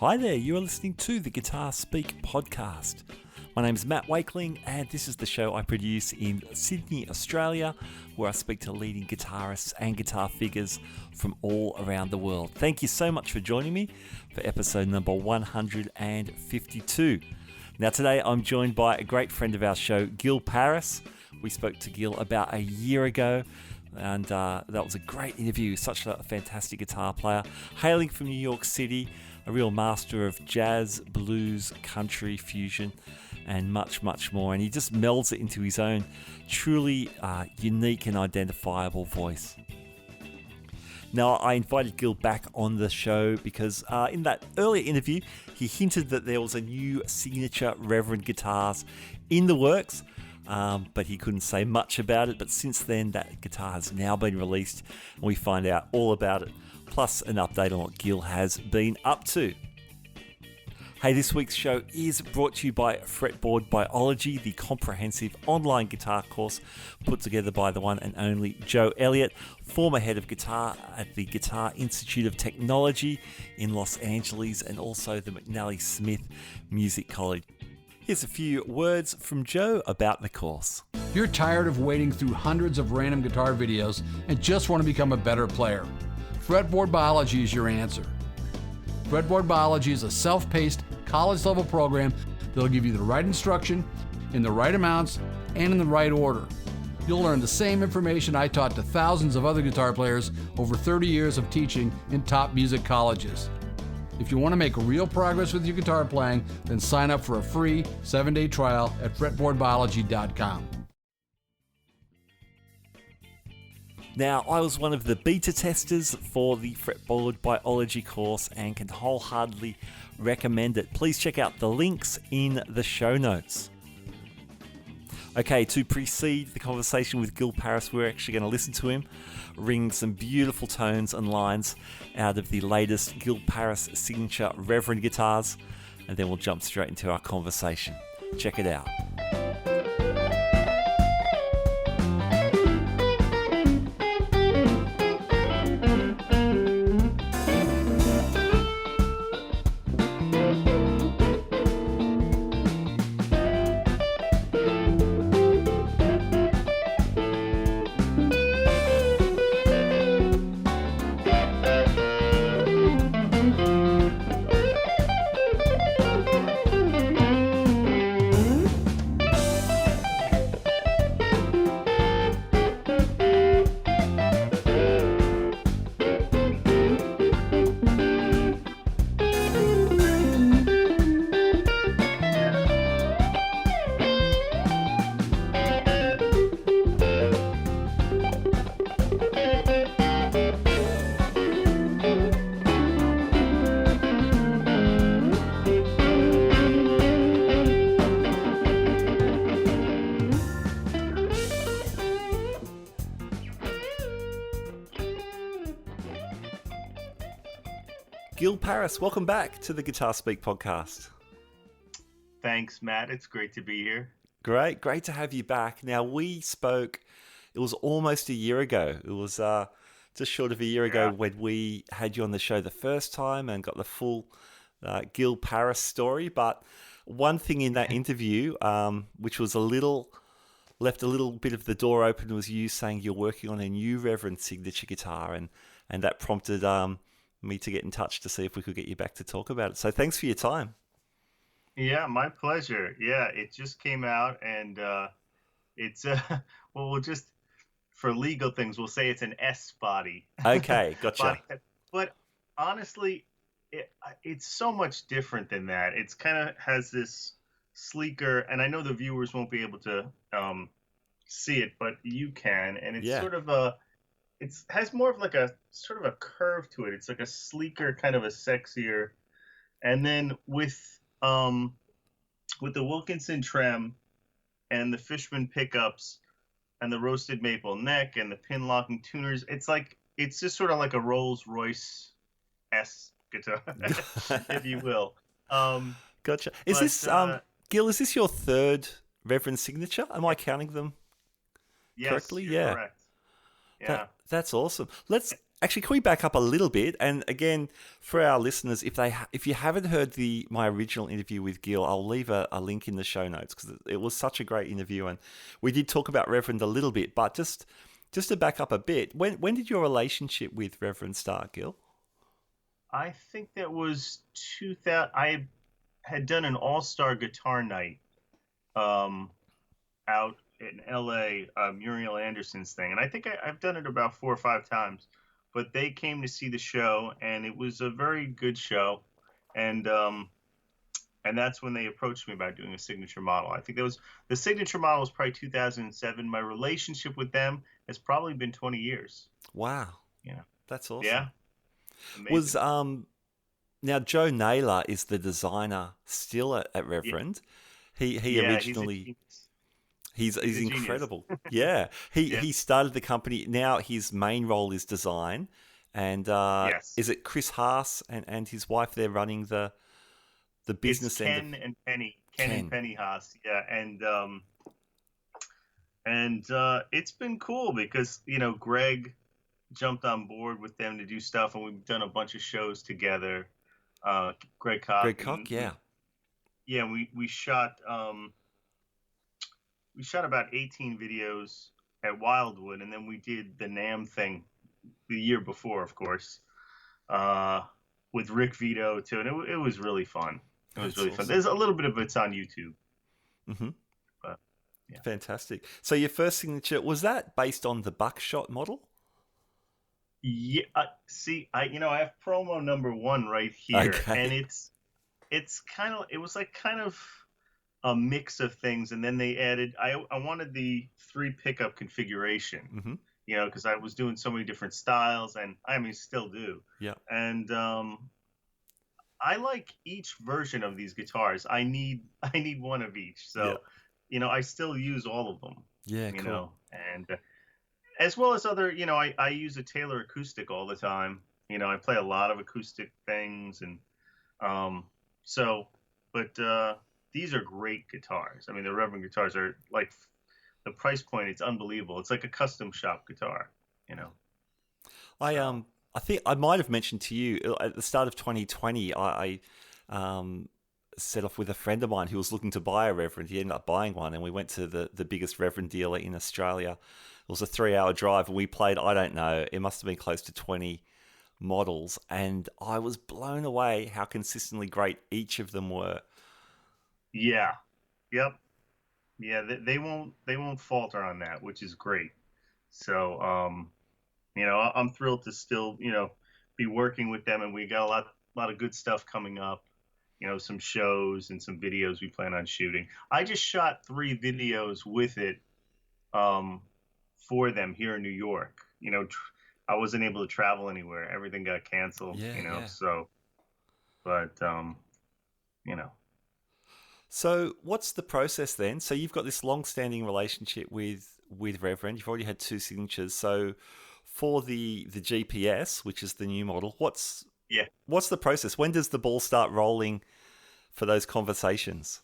Hi there, you are listening to the Guitar Speak podcast. My name is Matt Wakeling, and this is the show I produce in Sydney, Australia, where I speak to leading guitarists and guitar figures from all around the world. Thank you so much for joining me for episode number 152. Now today I'm joined by a great friend of our show, Gil Parris. We spoke to Gil about a year ago, and that was a great interview. Such a fantastic guitar player, hailing from New York City, a real master of jazz, blues, country, fusion, and much, much more. And he just melds it into his own truly unique and identifiable voice. Now, I invited Gil back on the show because in that earlier interview, he hinted that there was a new signature Reverend Guitars in the works, but he couldn't say much about it. But since then, that guitar has now been released, and we find out all about it, plus an update on what Gil has been up to. Hey, this week's show is brought to you by Fretboard Biology, the comprehensive online guitar course put together by the one and only Joe Elliott, former head of guitar at the Guitar Institute of Technology in Los Angeles and also the McNally Smith Music College. Here's a few words from Joe about the course. If you're tired of wading through hundreds of random guitar videos and just want to become a better player, Fretboard Biology is your answer. Fretboard Biology is a self-paced, college-level program that'll give you the right instruction, in the right amounts, and in the right order. You'll learn the same information I taught to thousands of other guitar players over 30 years of teaching in top music colleges. If you want to make real progress with your guitar playing, then sign up for a free 7-day trial at fretboardbiology.com. Now, I was one of the beta testers for the Fretboard Biology course and can wholeheartedly recommend it. Please check out the links in the show notes. Okay, to precede the conversation with Gil Parris, we're actually going to listen to him ring some beautiful tones and lines out of the latest Gil Parris Signature Reverend Guitars, and then we'll jump straight into our conversation. Check it out. Gil Parris, welcome back to the Guitar Speak podcast. Thanks, Matt. It's great to be here. Great to have you back. Now, we spoke, it was almost a year ago. It was just short of a year ago when we had you on the show the first time and got the full Gil Parris story. But one thing in that interview, which was left a little bit of the door open, was you saying you're working on a new Reverend signature guitar, and that prompted me to get in touch to see if we could get you back to talk about it. So thanks for your time. Yeah, my pleasure. Yeah, it just came out, and it's well, we'll just, for legal things, we'll say it's an S body. Okay, gotcha. But honestly, it's so much different than that. It's kind of has this sleeker, and I know the viewers won't be able to see it, but you can, and it's sort of it has more of like a sort of a curve to it. It's like a sleeker, kind of a sexier. And then with the Wilkinson trem and the Fishman pickups and the roasted maple neck and the pin locking tuners, it's just sort of like a Rolls Royce-esque guitar, if you will. Gotcha. Is this Gil? Is this your third Reverend signature? Am I counting them correctly? Yes, you're correct. Yeah. That's awesome. Let's Actually, can we back up a little bit? And again, for our listeners, if you haven't heard my original interview with Gil, I'll leave a link in the show notes because it was such a great interview, and we did talk about Reverend a little bit. But just to back up a bit, when did your relationship with Reverend start, Gil? I think that was 2000. I had done an all-star guitar night out in LA, Muriel Anderson's thing. And I think I've done it about 4 or 5 times. But they came to see the show, and it was a very good show. And that's when they approached me about doing a signature model. I think the signature model was probably 2007. My relationship with them has probably been 20 years. Wow. Yeah. That's awesome. Yeah. Amazing. Was now Joe Naylor is the designer still at Reverend. Yeah. He originally he's incredible. Yeah. He started the company. Now his main role is design. And yes. Is it Chris Haas and his wife there running the business it's Ken and Penny. Ken and Penny Haas. Yeah. And it's been cool because, Greg jumped on board with them to do stuff, and we've done a bunch of shows together. Greg Koch, yeah. Yeah, we shot about 18 videos at Wildwood, and then we did the NAMM thing the year before, of course, with Rick Vito too, and it was really fun. It was really fun. There's a little bit of it's on YouTube. Mm-hmm. But, yeah. Fantastic. So your first signature, was that based on the buckshot model? Yeah. I have promo number 1 right here, and it's kind of a mix of things, and then they added. I wanted the 3 pickup configuration, mm-hmm. Because I was doing so many different styles, and still do. Yeah. And I like each version of these guitars. I need one of each. So, I still use all of them. Yeah, cool. And as well as other, I use a Taylor acoustic all the time. I play a lot of acoustic things, and these are great guitars. The Reverend guitars are like the price point. It's unbelievable. It's like a custom shop guitar. I think I might have mentioned to you at the start of 2020, I set off with a friend of mine who was looking to buy a Reverend. He ended up buying one, and we went to the biggest Reverend dealer in Australia. It was a 3-hour drive, and we played, I don't know, it must have been close to 20 models, and I was blown away how consistently great each of them were. Yeah. Yep. Yeah, they won't falter on that, which is great. So, I'm thrilled to still, be working with them, and we got a lot of good stuff coming up. Some shows and some videos we plan on shooting. I just shot 3 videos with it for them here in New York. I wasn't able to travel anywhere. Everything got canceled, so, but, So what's the process then? So you've got this long-standing relationship with Reverend. You've already had 2 signatures. So for the GPS, which is the new model, what's the process? When does the ball start rolling for those conversations?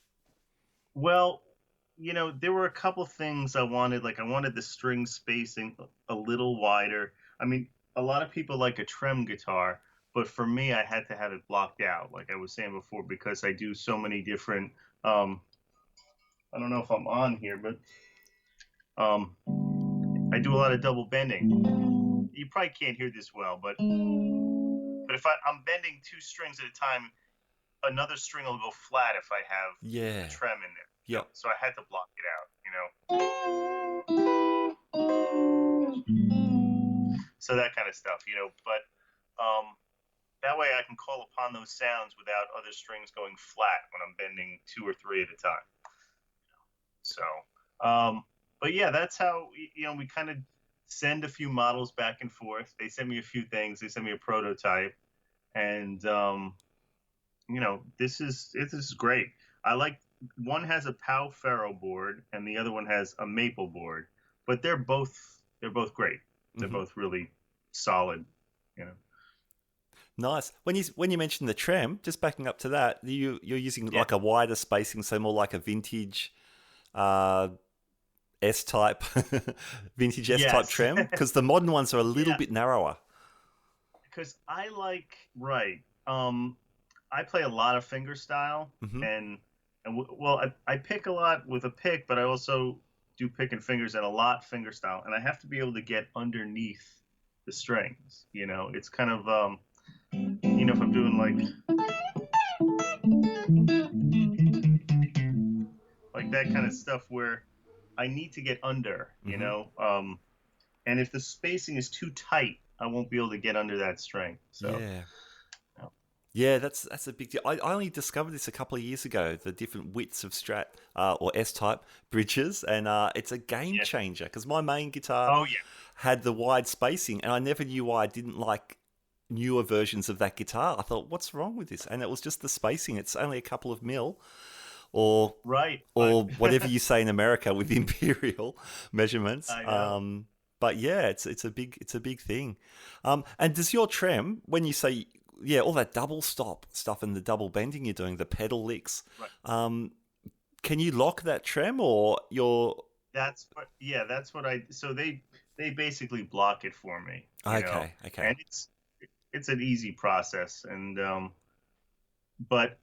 Well, there were a couple things I wanted. Like I wanted the string spacing a little wider. A lot of people like a trem guitar, but for me, I had to have it blocked out, like I was saying before, because I do so many different. I don't know if I'm on here, but I do a lot of double bending. You probably can't hear this well, but if I'm bending 2 strings at a time, another string will go flat if I have a trem in there. Yeah. So I had to block it out, So that kind of stuff, but that way I can call upon those sounds without other strings going flat when I'm bending 2 or 3 at a time. So, but yeah, that's how, we kind of send a few models back and forth. They send me a few things. They send me a prototype, and, this is great. I like, one has a Pau Ferro board and the other one has a maple board, but they're both great. They're both really solid, Nice. When you mentioned the trem, just backing up to that, you're using like a wider spacing, so more like a vintage S-type vintage S-type trem, because the modern ones are a little bit narrower. because I like I play a lot of fingerstyle, Mm-hmm. well, I pick a lot with a pick, but I also do pick and fingers and a lot fingerstyle, and I have to be able to get underneath the strings. It's kind of if I'm doing like that kind of stuff where I need to get under, and if the spacing is too tight, I won't be able to get under that string. So Yeah. Yeah, that's a big deal. I only discovered this a couple of years ago, the different widths of Strat or S-type bridges, and it's a game changer because my main guitar had the wide spacing, and I never knew why I didn't like newer versions of that guitar. I thought, what's wrong with this? And it was just the spacing. It's only a couple of mil, or whatever you say in America with imperial measurements. I know. But yeah, it's a big thing. And does your trem, when you say all that double stop stuff and the double bending you're doing, the pedal licks, can you lock that trem or you're? That's what I. So they basically block it for me. Okay. And it's an easy process, and but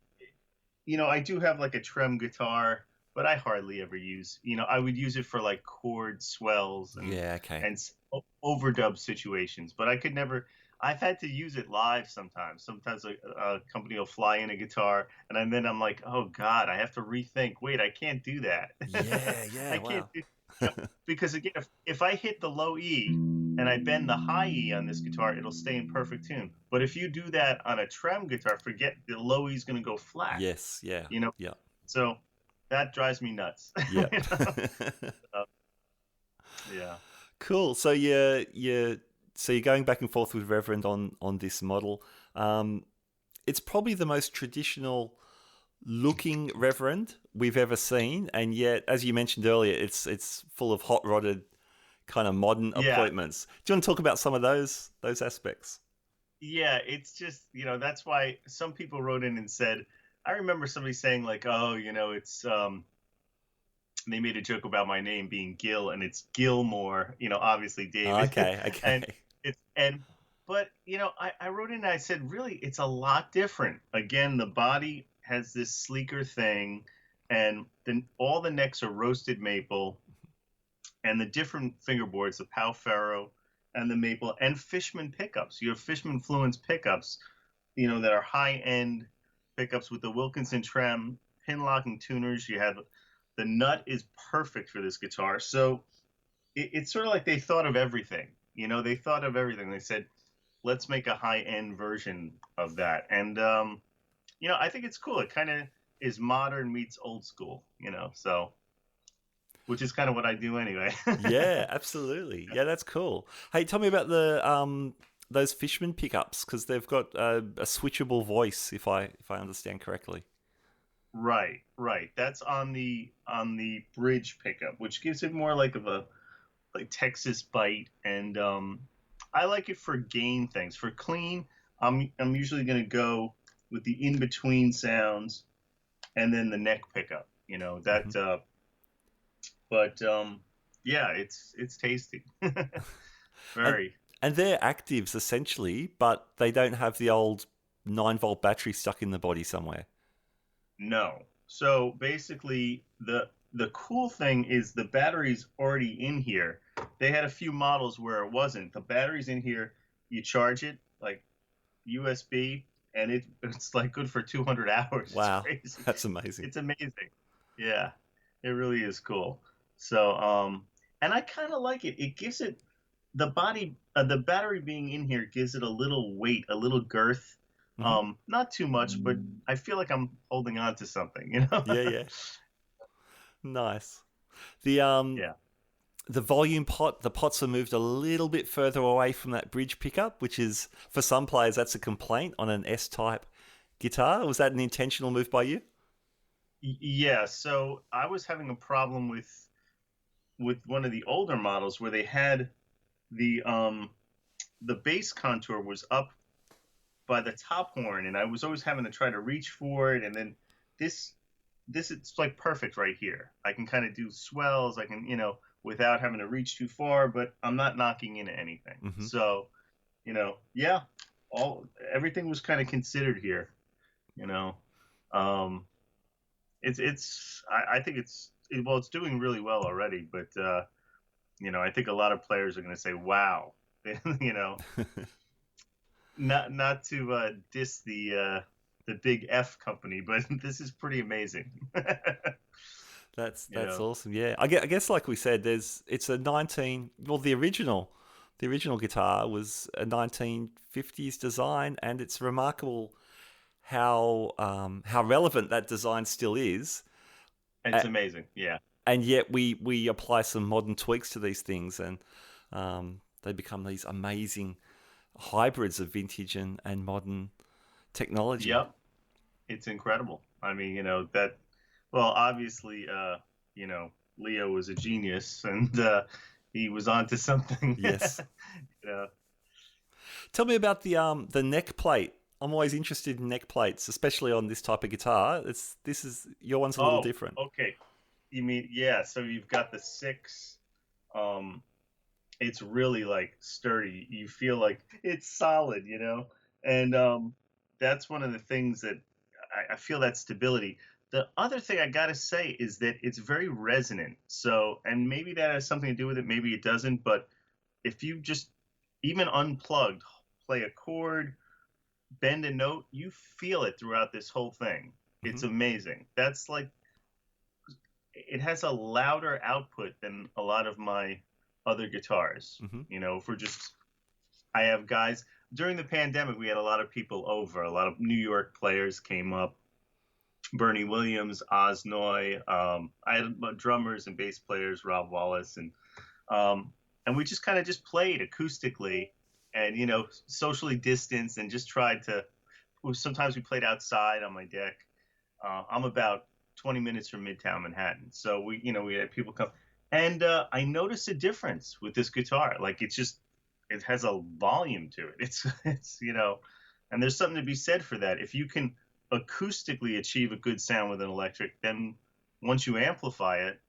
I do have like a trem guitar, but I hardly ever use. I would use it for like chord swells and and overdub situations, but I could never. I've had to use it live sometimes. Sometimes a company will fly in a guitar, and then I'm like, oh God, I have to rethink. Wait, I can't do that. Yeah, I can't do because again, if I hit the low E and I bend the high E on this guitar, it'll stay in perfect tune. But if you do that on a trem guitar, forget the low E is going to go flat. Yes, yeah. Yeah. So that drives me nuts. Yeah. Yeah. Cool. So you're going back and forth with Reverend on this model. It's probably the most traditional looking Reverend we've ever seen, and yet, as you mentioned earlier, it's full of hot rodded kind of modern appointments. Do you want to talk about some of those aspects? Yeah, it's just that's why some people wrote in and said, I remember somebody saying like, oh, it's they made a joke about my name being Gil, and it's Gilmore, obviously David. Okay. But I wrote in and I said, really, it's a lot different. Again, the body has this sleeker thing, and then all the necks are roasted maple, and the different fingerboards, the Pau Ferro and the maple, and Fishman pickups. You have Fishman Fluence pickups, that are high-end pickups with the Wilkinson trem, pin locking tuners. You have the nut is perfect for this guitar. So it's sort of like they thought of everything. They thought of everything. They said, let's make a high-end version of that. And, I think it's cool. It kind of is modern meets old school, so, which is kind of what I do anyway. Yeah, absolutely. Yeah, that's cool. Hey, tell me about those Fishman pickups, because they've got a switchable voice, if I understand correctly. Right. That's on the bridge pickup, which gives it more like Texas bite, and I like it for gain things. For clean, I'm usually going to go with the in between sounds, and then the neck pickup. But yeah, it's tasty. Very. And they're actives essentially, but they don't have the old 9-volt battery stuck in the body somewhere. No. So basically, the cool thing is the battery's already in here. They had a few models where it wasn't. The battery's in here. You charge it like USB, and it's like good for 200 hours. Wow, it's crazy. That's amazing. It's amazing. Yeah, it really is cool. So, and I kind of like it. It gives it the body. The battery being in here gives it a little weight, a little girth. Mm-hmm. Not too much, but I feel like I'm holding on to something. Yeah. Nice. The volume pot, the pots are moved a little bit further away from that bridge pickup, which is, for some players, that's a complaint on an S-type guitar. Was that an intentional move by you? Yeah, so I was having a problem with one of the older models where they had the bass contour was up by the top horn, and I was always having to try to reach for it, and then this it's like perfect right here. I can kind of do swells, I can, without having to reach too far, but I'm not knocking into anything. Mm-hmm. So, yeah, everything was kind of considered here, you know. Um, I think it's doing really well already, but I think a lot of players are going to say, "Wow," you know, not to diss the big F company, but this is pretty amazing. That's awesome. Yeah, I guess like we said, it's a 19. Well, the original guitar was a 1950s design, and it's remarkable how relevant that design still is. It's amazing, yeah. And yet we apply some modern tweaks to these things, and they become these amazing hybrids of vintage and modern technology. Yep, it's incredible. I mean, that. Well, obviously, Leo was a genius, and he was onto something. Yes. Tell me about the neck plate. I'm always interested in neck plates, especially on this type of guitar. Your one's a little different. Okay. You mean, yeah, so you've got the 6. It's really like sturdy. You feel like it's solid, and that's one of the things that I feel, that stability. The other thing I gotta say is that it's very resonant. So, and maybe that has something to do with it, maybe it doesn't, but if you just even unplugged, play a chord, bend a note, you feel it throughout this whole thing. Mm-hmm. It's amazing. That's like, it has a louder output than a lot of my other guitars. Mm-hmm. I have guys, during the pandemic, we had a lot of people over, a lot of New York players came up, Bernie Williams, Oz Noy, I had drummers and bass players, Rob Wallace, and we just kind of just played acoustically and, socially distanced, and just tried to, sometimes we played outside on my deck. I'm about 20 minutes from Midtown Manhattan. So we had people come, and I noticed a difference with this guitar. Like, it has a volume to it. It's and there's something to be said for that. If you can acoustically achieve a good sound with an electric, then once you amplify it,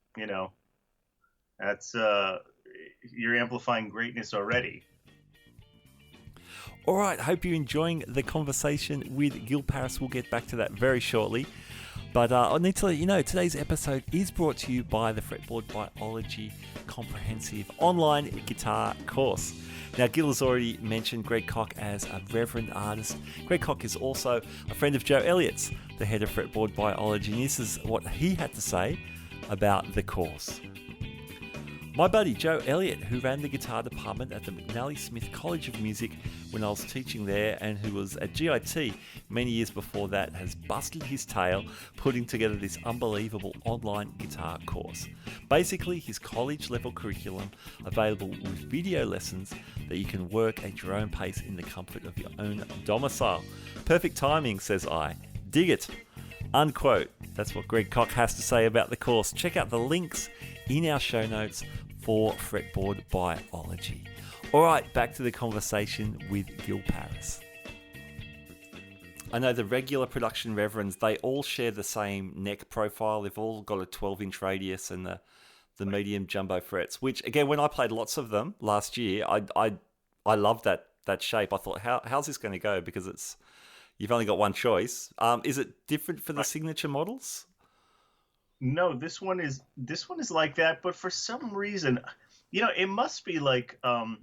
that's you're amplifying greatness already. All right, hope you're enjoying the conversation with Gil Parris. We'll get back to that very shortly. But I need to let you know, today's episode is brought to you by the Fretboard Biology Comprehensive Online Guitar Course. Now, Gil has already mentioned Greg Koch as a reverend artist. Greg Koch is also a friend of Joe Elliott's, the head of Fretboard Biology, and this is what he had to say about the course. My buddy Joe Elliott, who ran the guitar department at the McNally Smith College of Music when I was teaching there, and who was at GIT many years before that, has busted his tail putting together this unbelievable online guitar course. Basically, his college level curriculum available with video lessons that you can work at your own pace in the comfort of your own domicile. Perfect timing, says I. Dig it. Unquote. That's what Greg Koch has to say about the course. Check out the links in our show notes for Fretboard Biology. All right, back to the conversation with Gil Parris. I know the regular production Reverends, they all share the same neck profile. They've all got a 12-inch radius and the medium jumbo frets, which, again, when I played lots of them last year, I loved that shape. I thought, how's this going to go? Because you've only got one choice. Is it different for the signature models? No, this one is like that, but for some reason, it must be like, because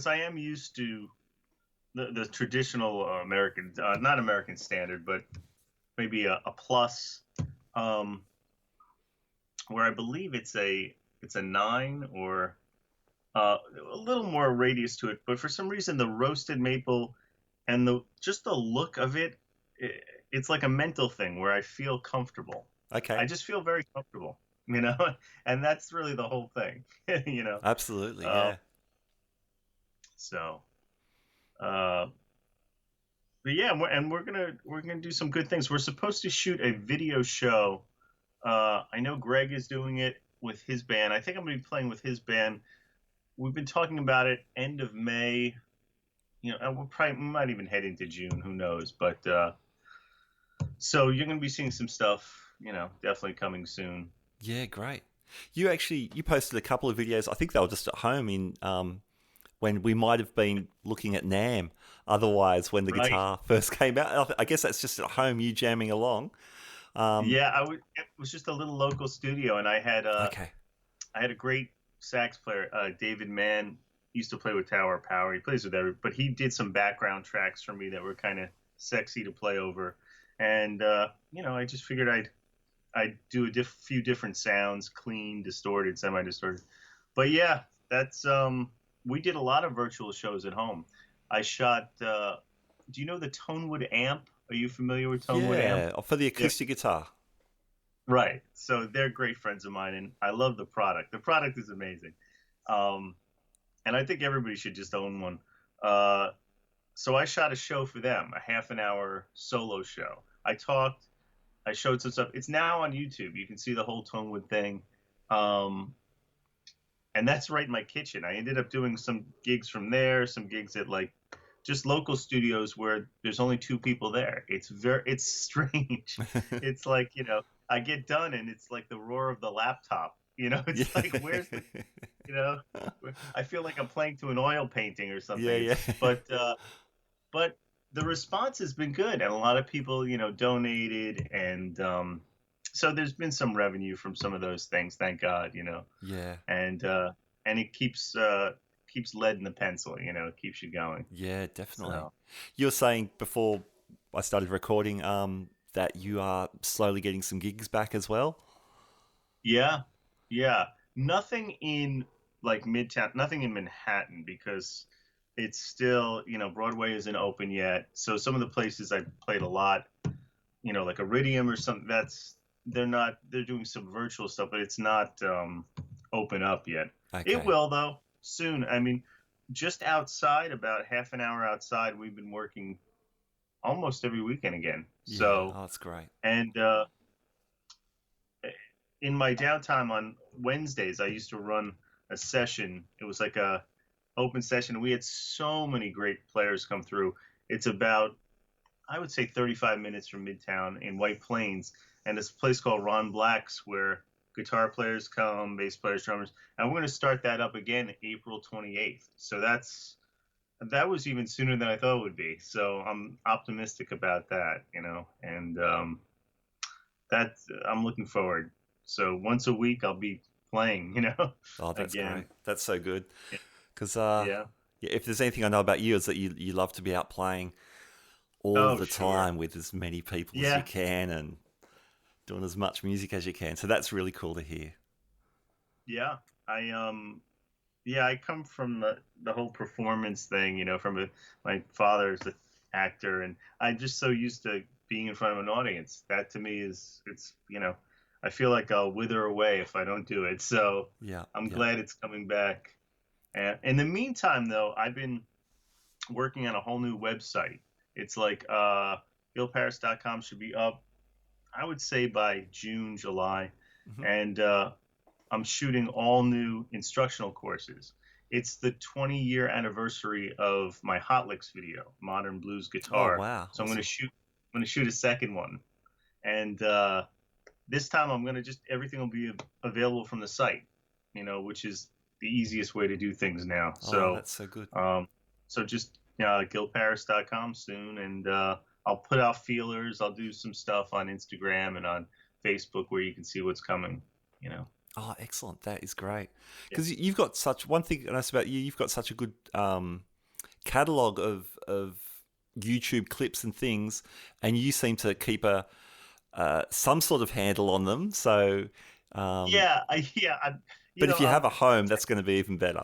I am used to the traditional American, not American standard, but maybe a plus, where I believe it's a 9 or a little more radius to it, but for some reason the roasted maple and just the look of it, it's like a mental thing where I feel comfortable. Okay. I just feel very comfortable, and that's really the whole thing, Absolutely, yeah. So, but yeah, we're gonna do some good things. We're supposed to shoot a video show. I know Greg is doing it with his band. I think I'm gonna be playing with his band. We've been talking about it end of May. And we might even head into June. Who knows? But so you're going to be seeing some stuff, definitely coming soon. Yeah, great. You posted a couple of videos. I think they were just at home in when we might have been looking at NAMM otherwise when the Right. guitar first came out. I guess that's just at home, you jamming along. Yeah, it was just a little local studio, and Okay. I had a great sax player, David Mann. He used to play with Tower of Power. He plays with every, but he did some background tracks for me that were kind of sexy to play over. And I just figured I'd do a few different sounds, clean, distorted, semi-distorted. But yeah, that's we did a lot of virtual shows at home. I shot. Do you know the Tonewood amp? Are you familiar with Tonewood amp? Yeah, for the acoustic guitar. Right. So they're great friends of mine, and I love the product. The product is amazing, and I think everybody should just own one. So I shot a show for them, a half an hour solo show. I talked, I showed some stuff. It's now on YouTube. You can see the whole Tonewood thing, and that's right in my kitchen. I ended up doing some gigs from there, some gigs at like just local studios where there's only two people there. It's strange. It's like, I get done and it's like the roar of the laptop. It's like, where's the, I feel like I'm playing to an oil painting or something. Yeah. But the response has been good, and a lot of people, donated, and so there's been some revenue from some of those things, thank God, Yeah. and it keeps lead in the pencil, it keeps you going. Yeah, definitely. So. You were saying before I started recording that you are slowly getting some gigs back as well. Yeah. Nothing in like Midtown, nothing in Manhattan, because it's still, Broadway isn't open yet. So some of the places I played a lot, like Iridium or something, they're doing some virtual stuff, but it's not open up yet. Okay. It will though soon. I mean, just outside, about half an hour outside, we've been working almost every weekend again. Yeah. So that's great. And in my downtime on Wednesdays, I used to run a session. It was like a open session. We had so many great players come through. It's about, I would say, 35 minutes from Midtown in White Plains, and it's a place called Ron Black's where guitar players come, bass players, drummers, and we're going to start that up again April 28th. So that was even sooner than I thought it would be. So I'm optimistic about that, and I'm looking forward. So once a week I'll be playing, Oh, that's again. great. That's so good. Yeah. Because Yeah. if there's anything I know about you, is that you love to be out playing all the time with as many people as you can and doing as much music as you can. So that's really cool to hear. Yeah. I come from the whole performance thing, my father's an actor, and I'm just so used to being in front of an audience. That to me it's I feel like I'll wither away if I don't do it. So I'm glad it's coming back. And in the meantime, though, I've been working on a whole new website. It's like gilparris.com should be up, I would say, by June, July. Mm-hmm. And I'm shooting all new instructional courses. It's the 20-year anniversary of my Hot Licks video, Modern Blues Guitar. Oh, wow. So I'm going to shoot a second one. And this time I'm going to everything will be available from the site, which is the easiest way to do things now. So that's so good. So just gilparris.com soon, and I'll put out feelers. I'll do some stuff on Instagram and on Facebook where you can see what's coming, Oh, excellent. That is great. Because you've got one thing nice about you, you've got such a good catalog of YouTube clips and things, and you seem to keep some sort of handle on them. So but if you have a home, that's going to be even better.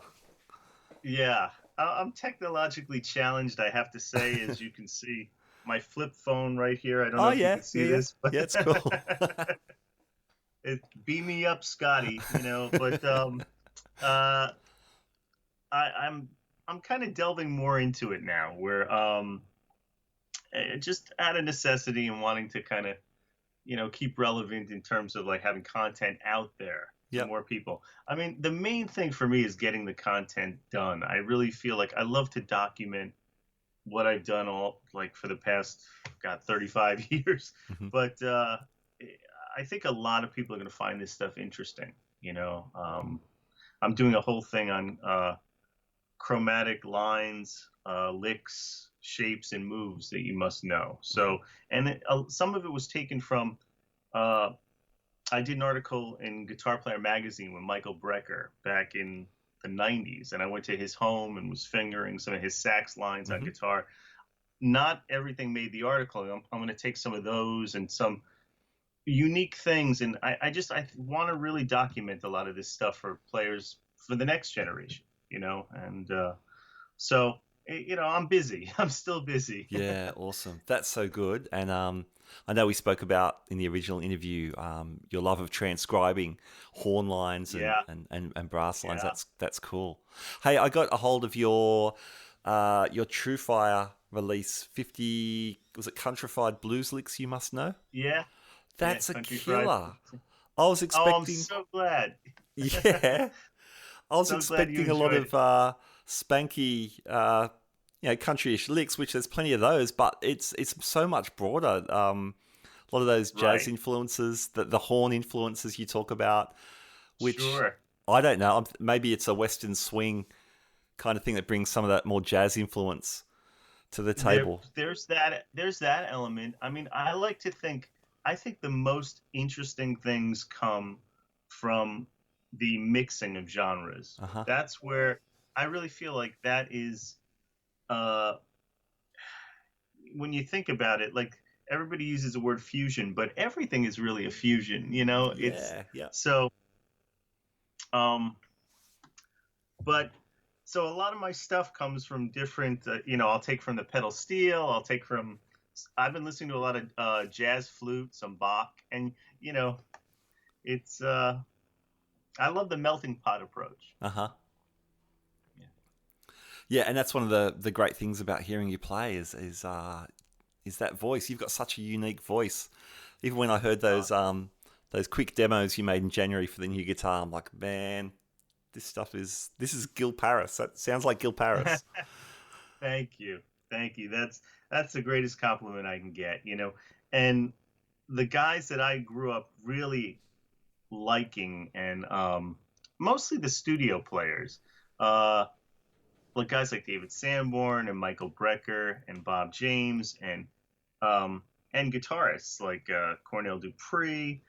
Yeah, I'm technologically challenged, I have to say, as you can see my flip phone right here. I don't know if you can see this. But yeah, it's cool. Beam me up, Scotty. But I'm kind of delving more into it now, where just out of necessity and wanting to kind of keep relevant in terms of like having content out there to more people. I mean, the main thing for me is getting the content done. I really feel like I love to document what I've done all like for the past 35 years. Mm-hmm. But I think a lot of people are going to find this stuff interesting. I'm doing a whole thing on chromatic lines, licks, shapes, and moves that you must know. So, and some of it was taken from. I did an article in Guitar Player magazine with Michael Brecker back in the 90s, and I went to his home and was fingering some of his sax lines on guitar. Not everything made the article. I'm going to take some of those and some unique things, and I want to really document a lot of this stuff for players for the next generation, and so I'm busy. I'm still busy. Yeah, awesome. That's so good. And I know we spoke about in the original interview your love of transcribing horn lines and brass lines. Yeah. That's cool. Hey, I got a hold of your TrueFire release 50. Was it Countrified Blues Licks? You must know. Yeah. That's a Countrified. killer. I was expecting. Oh, I'm so glad. Yeah. I was expecting a lot of spanky, countryish licks, which there's plenty of those, but it's so much broader. A lot of those jazz influences, the horn influences you talk about, which I don't know. Maybe it's a Western swing kind of thing that brings some of that more jazz influence to the table. There's that element. I mean, I think the most interesting things come from the mixing of genres. That's where I really feel like that is, when you think about it, like everybody uses the word fusion, but everything is really a fusion, So, so a lot of my stuff comes from different, I'll take from the pedal steel, I've been listening to a lot of jazz flute, some Bach, and, it's, I love the melting pot approach. Yeah, and that's one of the great things about hearing you play is that voice. You've got such a unique voice. Even when I heard those quick demos you made in January for the new guitar, I'm like, man, this is Gil Parris. That sounds like Gil Parris. Thank you. That's the greatest compliment I can get, And the guys that I grew up really liking, and mostly the studio players, like guys like David Sanborn and Michael Brecker and Bob James, and guitarists like Cornell Dupree,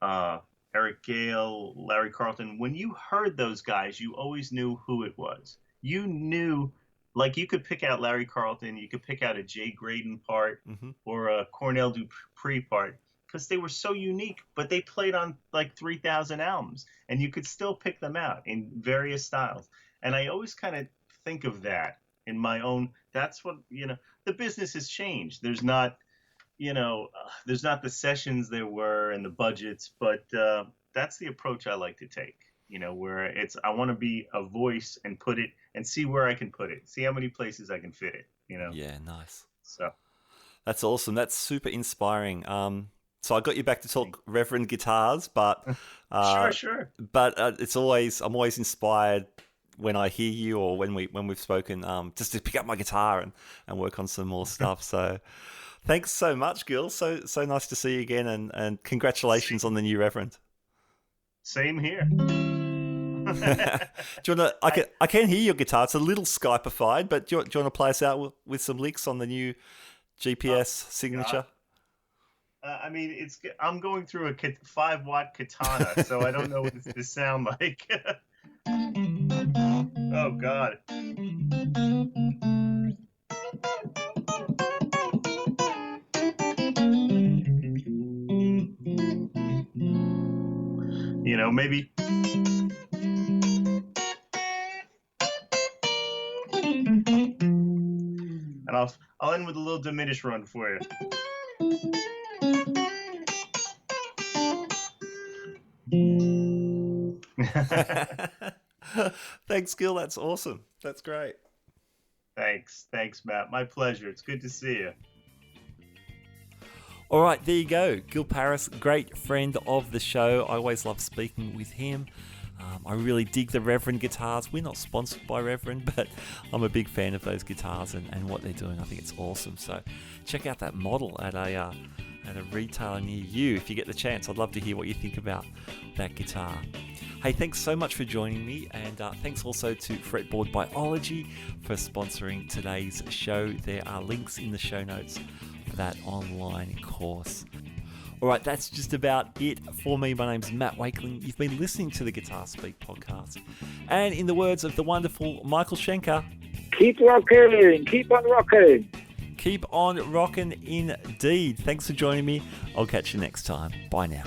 Eric Gale, Larry Carlton. When you heard those guys, you always knew who it was. You knew, like, you could pick out Larry Carlton, you could pick out a Jay Graydon part or a Cornell Dupree part, because they were so unique, but they played on like 3,000 albums, and you could still pick them out in various styles. And I always kind of think of that in my own. That's what, the business has changed. There's not, there's not the sessions there were and the budgets, but that's the approach I like to take, where I want to be a voice and put it and see where I can put it, see how many places I can fit it, Yeah, nice. So that's awesome. That's super inspiring. So I got you back to talk Reverend Guitars, but sure. But I'm always inspired when I hear you or when we've spoken, just to pick up my guitar and work on some more stuff. So thanks so much, Gil. So nice to see you again, and congratulations on the new Reverend. Same here. Do you want to? I can hear your guitar. It's a little Skypified, but do you want to play us out with some licks on the new GPS signature? I mean, I'm going through a 5-watt katana, so I don't know what it's to sound like. Oh, God. Maybe. And I'll end with a little diminished run for you. Thanks, Gil. That's awesome. That's great. Thanks, Matt. My pleasure. It's good to see you. All right, there you go. Gil Parris, great friend of the show. I always love speaking with him. I really dig the Reverend guitars. We're not sponsored by Reverend, but I'm a big fan of those guitars and what they're doing. I think it's awesome. So check out that model at a retailer near you if you get the chance. I'd love to hear what you think about that guitar. Hey, thanks so much for joining me, and thanks also to Fretboard Biology for sponsoring today's show. There are links in the show notes for that online course. All right, that's just about it for me. My name's Matt Wakeling. You've been listening to the Guitar Speak podcast. And in the words of the wonderful Michael Schenker, keep rocking, keep on rocking. Keep on rocking indeed. Thanks for joining me. I'll catch you next time. Bye now.